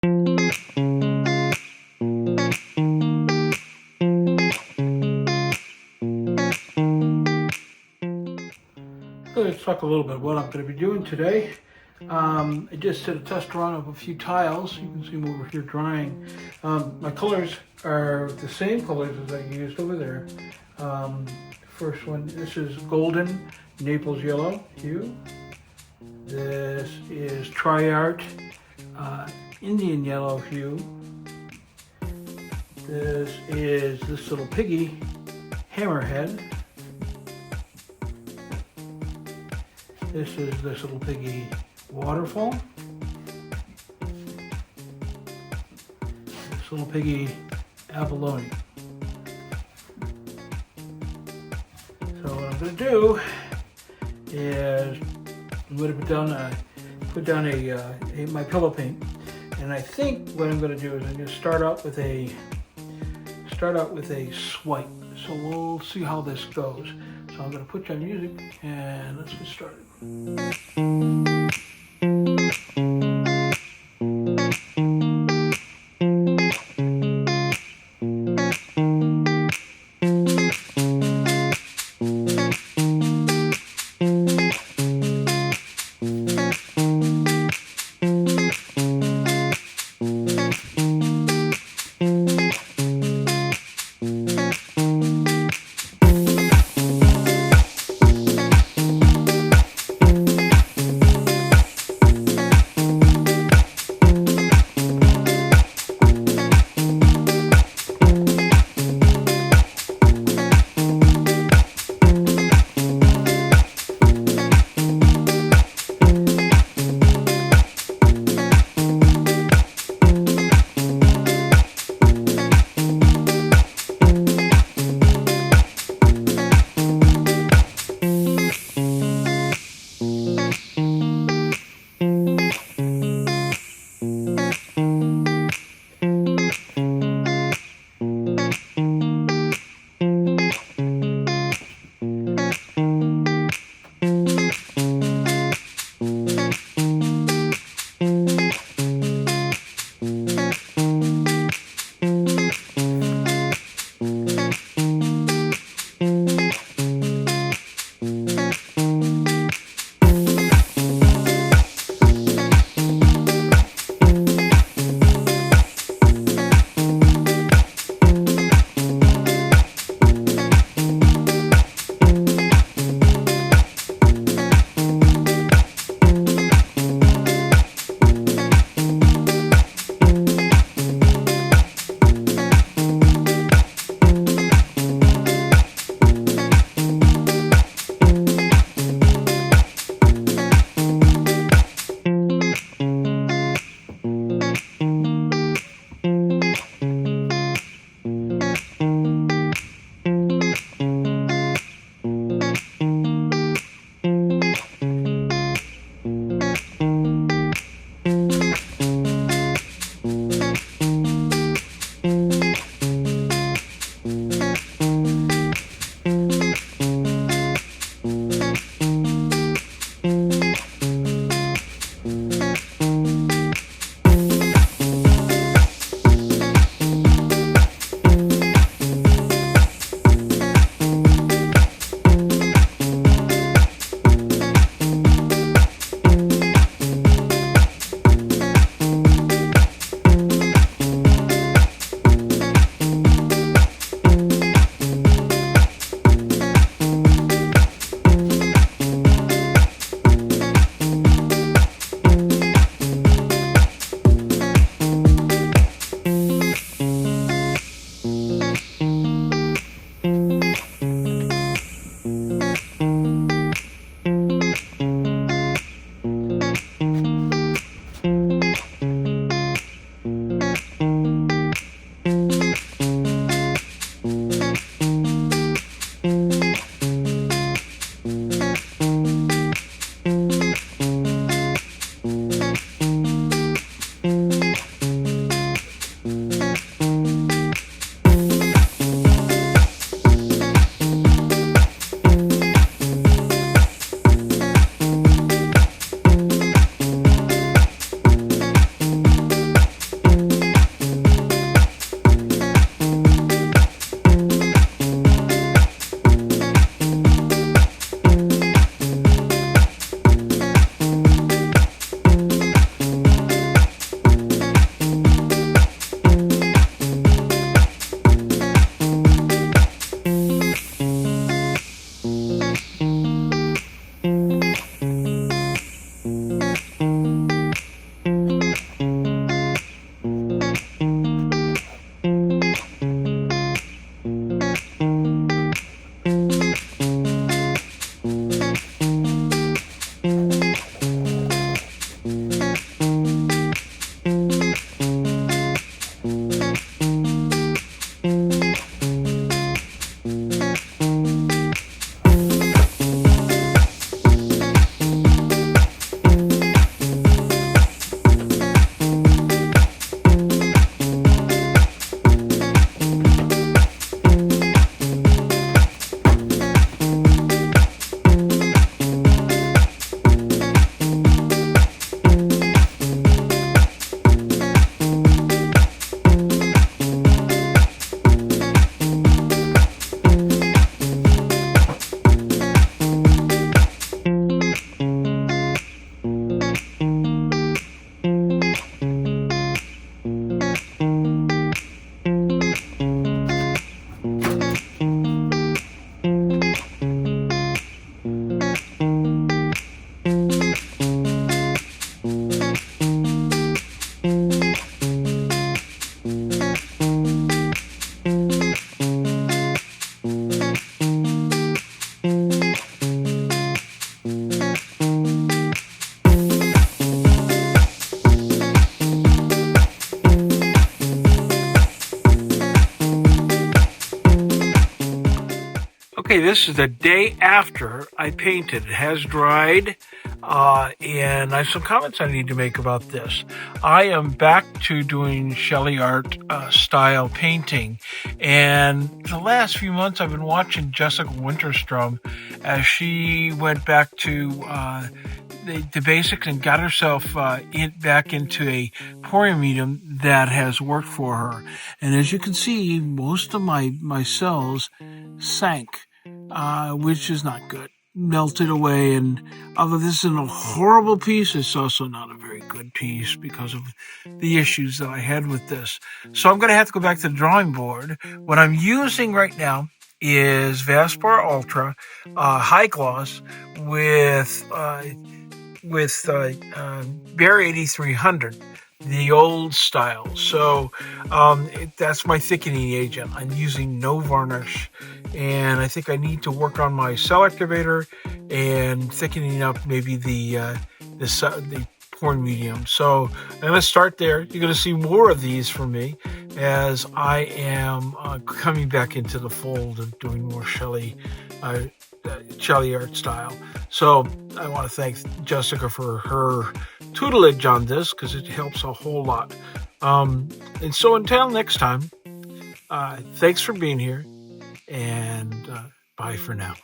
Let's talk a little bit what I'm going to be doing today. I just did a test run of a few tiles. You can see them over here drying. My colors are the same colors as I used over there. First one, this is golden Naples yellow hue. This is SheleeArt Indian yellow hue. This is this little piggy hammerhead. This is this little piggy waterfall. This little piggy abalone. So what I'm going to do is I'm going to put down my pillow paint, and I think what I'm going to do is I'm going to start out with a swipe. So we'll see how this goes. So I'm going to put down music and let's get started. Okay, this is the day after I painted. It has dried, and I have some comments I need to make about this. I am back to doing SheleeArt style painting, and the last few months I've been watching Jessica Winterstrom as she went back to the basics and got herself back into a pouring medium that has worked for her. And as you can see, most of my cells sank, which is not good. Melted away, and although this isn't a horrible piece, it's also not a very good piece because of the issues that I had with this. So I'm going to have to go back to the drawing board. What I'm using right now is Valspar Ultra High Gloss with Bear 8300, the old style. So that's my thickening agent. I'm using no varnish, and I think I need to work on my cell activator and thickening up maybe the pouring medium. So I'm going to start there. You're going to see more of these from me as I am coming back into the fold of doing more SheleeArt style. So I want to thank Jessica for her tutelage on this because it helps a whole lot. And so until next time, thanks for being here, and bye for now.